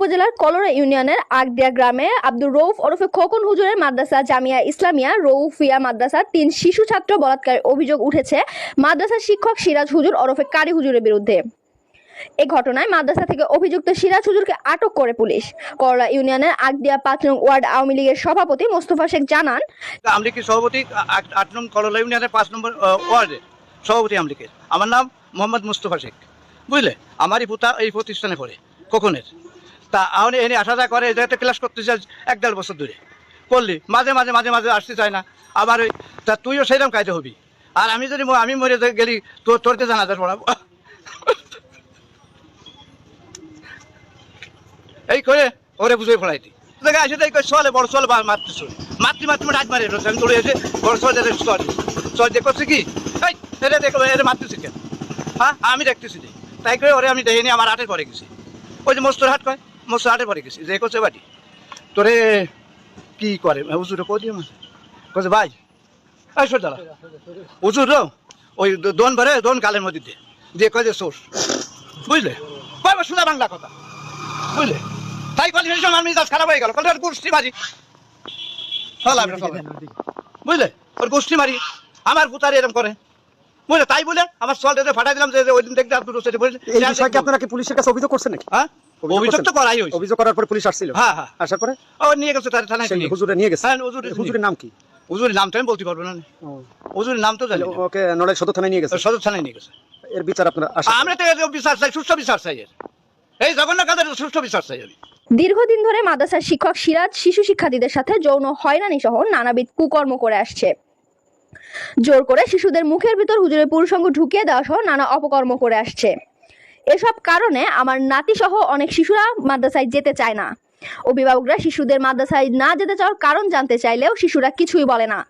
উপজেলার কলরা ইউনিয়নের আগদিয়া গ্রামে আব্দুর রউফ ওরফে খোকন হুজুরের মাদ্রাসা জামিয়া ইসলামিয়া রউফিয়া মাদ্রাসার 3 শিশু ছাত্র বলাৎকারের অভিযোগ উঠেছে মাদ্রাসার শিক্ষক সিরাজ হুজুর ওরফে কারি হুজুরের বিরুদ্ধে। এই ঘটনায় মাদ্রাসা থেকে অভিযুক্ত সিরাজ হুজুরকে আটক করে পুলিশ। করলা ইউনিয়নের আগদিয়া 5 নং ওয়ার্ড আওয়ামী লীগের সভাপতি মোস্তফা শেখ জানান, আওয়ামী লীগের সভাপতি 8 নং করলা ইউনিয়নের 5 নম্বর ওয়ার্ডে সভাপতি আওয়ামী লীগের। আমার নাম মোহাম্মদ মোস্তফা শেখ, বুঝলে। আমারই পুতা এই প্রতিষ্ঠানে পড়ে খোকনের। তা আমি এনে আসা যা করে এটাতে ক্লাস করতে চাই 1-1.5 বছর ধরে করলি, মাঝে মাঝে মাঝে মাঝে আসতে চায় না। আবার ওই তা তুইও সেইরকম কাজে হবি। আর আমি যদি আমি মরে গেলি তোরকে জানাজার পড়াবো এই করে ওরে বুঝে ফেলাইতি আসে তাই চলে বড় চলে মারতে চলে মাতৃ রাত মারে আমি দৌড়ে এসে বড় চলে চল যে করছে কি এটা দেখো এটা মারতেছি কেন, হ্যাঁ আমি দেখতেছি তাই করে ওরে আমি দেখে নিয়ে আমার হাটের পরে গেছি। ওই যে মস্তর হাট কয় মস্তর হাটের পরে গেছি যে করছে বাড়ি তোরে কি করে হুজুরে কদি আমার করছে ভাই এই সর দাঁড়া হুজুর ওই দোন ভরে দোন গালের মধ্যে দিয়ে কয় যে সোর্স, বুঝলে সোজা বাংলা কথা, বুঝলে। তাই বলি আমার মিজাজ খারাপ হয়ে গেল গোষ্ঠী মারি বুঝলে, ওর গোষ্ঠী মারি আমার পুতারে এরকম করে, বুঝলে। তাই বলে আমার সলটাতে ফাটাই দিলাম যে ওই দিন দেখতে আপনারা কি পুলিশের কাছে অভিযোগ করছেন নাকি? হ্যাঁ অভিযোগ তো করাই হয়েছে। অভিযোগ করার পরে পুলিশ আসছিল? হ্যাঁ হ্যাঁ আসার পরে ও নিয়ে গেছে তার থানায় হুজুরে নিয়ে গেছে। হ্যাঁ হুজুরের নাম কি? হুজুরের নাম তো আমি বলতে পারবো না, হুজুরের নাম তো জানি। ওকে নড়াইল সদর থানায় নিয়ে গেছে? সদর থানায় নিয়ে গেছে। এর বিচার আপনারা আমরা তো বিচার চাই, সুষ্ঠু বিচার চাই। এই জঘন্য কাজের সুষ্ঠু বিচার চাই আমি। দীর্ঘদিন ধরে মাদ্রাসার শিক্ষক সিরাজ শিশু শিক্ষার্থীদের সাথে যৌন হয়রানি সহ নানাবিধ কুকর্ম করে আসছে। জোর করে শিশুদের মুখের ভিতর হুজুরের পুরুষাঙ্গ ঢুকিয়ে দেওয়া সহ নানা অপকর্ম করে আসছে। এসব কারণে আমার নাতি সহ অনেক শিশুরা মাদ্রাসায় যেতে চায় না। অভিভাবকরা শিশুদের মাদ্রাসায় না যেতে চাওয়ার কারণ জানতে চাইলেও শিশুরা কিছুই বলে না।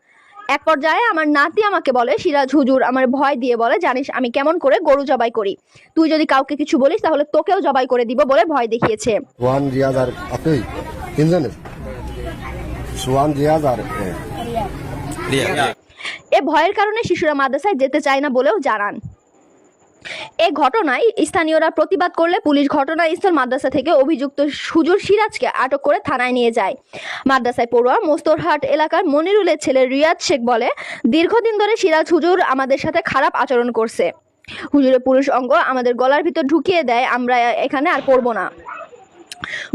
এক পর্যায়ে আমার নাতি আমাকে বলে, সিরাজ হুজুর আমার ভয় দিয়ে বলে, জানিস আমি কেমন করে গরু জবাই করি, তুই যদি কাউকে কিছু বলিস তাহলে তোকেও জবাই করে দিব বলে ভয় দেখিয়েছে। এ ভয়ের কারণে শিশুরা মাদ্রাসায় যেতে চায় না বলেও জানান। এই ঘটনায় স্থানীয়রা প্রতিবাদ করলে পুলিশ ঘটনাস্থল মাদ্রাসা থেকে অভিযুক্ত হুজুর সিরাজকে আটক করে থানায় নিয়ে যায়। মাদ্রাসায় পড়ুয়া মোস্তরহাট এলাকার মনিরুলের ছেলে রিয়াদ শেখ বলে, দীর্ঘদিন ধরে সিরাজ হুজুর আমাদের সাথে খারাপ আচরণ করছে। হুজুরের পুরুষ অঙ্গ আমাদের গলার ভিতর ঢুকিয়ে দেয়, আমরা এখানে আর পড়বো না।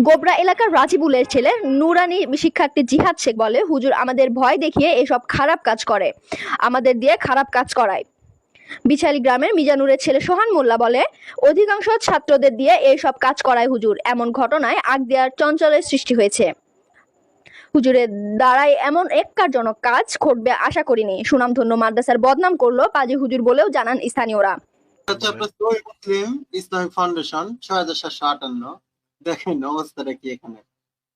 গোবরা এলাকার রাজিবুলের ছেলে নুরানি শিক্ষার্থী জিহাদ শেখ বলে, হুজুর আমাদের ভয় দেখিয়ে এসব খারাপ কাজ করে, আমাদের দিয়ে খারাপ কাজ করায়। বিছালি গ্রামের মিজানুরের ছেলে সোহান মোল্লা বলে, অধিকাংশ ছাত্রদের দিয়ে এইসব কাজ করায় হুজুর। এমন ঘটনায় আগদিয়ার চঞ্চলের সৃষ্টি হয়েছে। হুজুরের দ্বারাই এমন এককারজনক কাজ ঘটবে আশা করিনি। সুনামধন্য মাদ্রাসার বদনাম করলো পাজি হুজুর বলেও জানান স্থানীয়রা। মুসলিম ইসলামিক ফাউন্ডেশন 6758। দেখেন অবস্থাটা কি এখানে।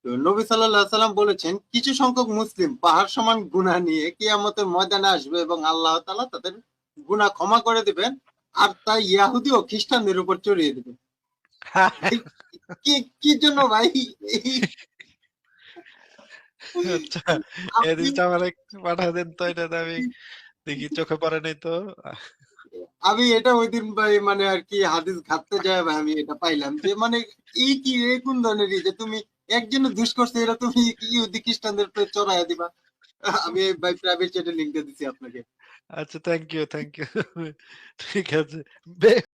তো নবী সাল্লাল্লাহু আলাইহি সাল্লাম বলেছেন, কিছু সংখ্যক মুসলিম পাহাড় সমান গুনাহ নিয়ে কিয়ামতের ময়দানে আসবে এবং আল্লাহ তাআলা তাদের গুনাহ ক্ষমা করে দিবেন, আর তা ইহুদি ও খ্রিস্টানদের উপর চড়িয়ে দিবেন। কি জন্য ভাই? আচ্ছা এদিকে আমার একটু পাঠা দেন তো, এটা আমি দেখি চোখে পড়ে নাই তো। আমি এটা ওই দিন ভাই মানে আর কি হাদিস ঘাটতে যায় ভাই, আমি এটা পাইলাম যে মানে এই কি কোন ধরনের যে তুমি একজন দুষ করছে এটা তুমি ইহুদি খ্রিস্টানদের উপর চড়াইয়া দিবা। আমি ভাই প্রাইভেট চ্যাটে লিংক দিয়ে দিচ্ছি আপনাকে। আচ্ছা থ্যাংক ইউ ঠিক আছে।